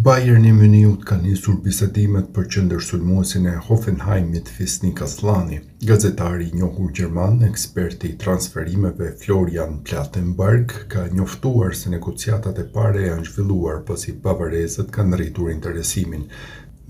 Bayern Muniut ka nisur bisedimet për qendërsulmuesin e Hoffenheimit Fisnik Aslani. Gazetari I njohur gjerman, eksperti I transferimeve Florian Plettenberg, ka njoftuar se negociatat e para janë zhvilluar pasi bavarezët kanë rritur interesimin.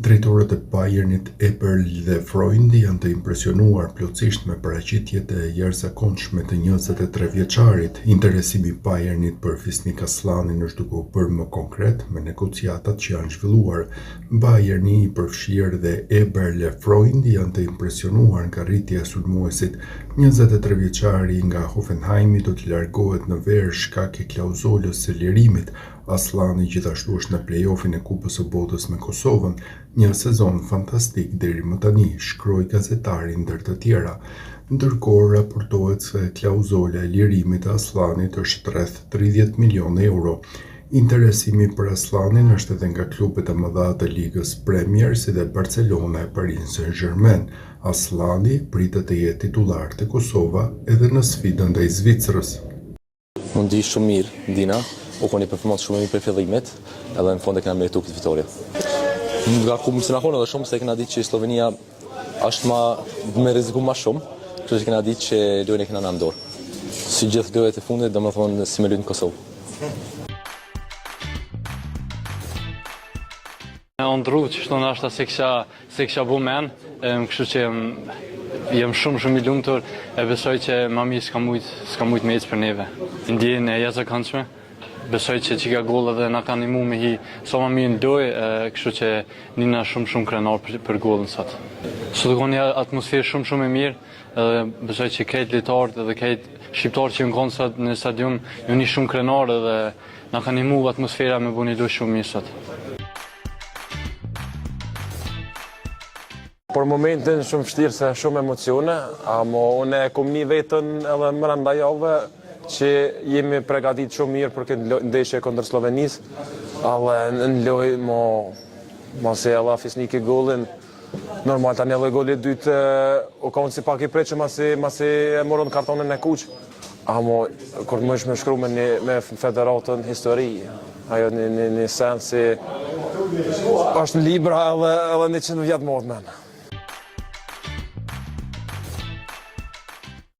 Drejtorët e Bayernit Eberl dhe Freund janë të impresionuar plotësisht me paraqitjet e jashtëzakonshme të 23 vjeçarit. Interesimi I Bayernit për Fisnik Aslanin është duke u bërë më konkret me negociatat që janë zhvilluar. Bayerni I përfshirë dhe Eberl dhe Freund janë të impresionuar nga rritja e sulmuesit. 23 vjeçari nga Hoffenheimi do të largohet në verë shkak e klauzolës së lirimit. Aslani gjithashtu është në play-offin e Kupës së Botës me Kosovën, një sezon fantastik deri më tani, shkroi gazetari ndër të tjera. Ndërkohë raportohet se klauzola e lirimit të Aslanit është rreth 30 milionë euro. Interesimi për Aslanin është edhe nga klubet e mëdha të Ligës Premier, si dhe Barcelona e Paris Saint-Germain. Aslani pritet të jetë titullar te Kosova edhe në sfidën ndaj Zvicrës. Unë di shumë mirë, Dina, u koni performancë shumë mirë për fillimit, edhe në fund e kena merituar këtë fitorie. Nga ku më sinakon edhe shumë se kena ditë që Slovenia është me rreziku më shumë, kështu që kena ditë që lojën e kena në dorë. Si gjithë lojët e fundit, domethënë si me lojën në Kosovë. Unë ndru që shto nashta se kisha bu men, kështu që jem shumë I lumtur e besoj që mami s'ka mujt me ecë për neve. Ndjen e jashtëzakonshme. Besoj që ka gollë dhe na ka ndihmuar me hi sa më mirë në lojë, kështu që nina shumë krenar për gollën sot. Sot ka një atmosferë shumë e mirë, edhe besoj që këtë lojtarët edhe këtë shqiptarët që kanë sot në stadium janë shumë krenar dhe na ka ndihmuar atmosfera me bëni lojë shumë mirë sot. Për momentin shumë vështirë se shumë emocione, ama unë e kom një vetën edhe brenda javëve që jemi përgatitur shumë mirë për këtë ndeshje kundër Slovenisë, ale në lojë mos e alla Fisnik gollin. Normal tani edhe goli I dytë u ka si pak I pritshëm masi e morën kartonin e kuq. Ama kur më është me shkru me federatën histori, ajo një sens si është në libra edhe 100 vjet më men.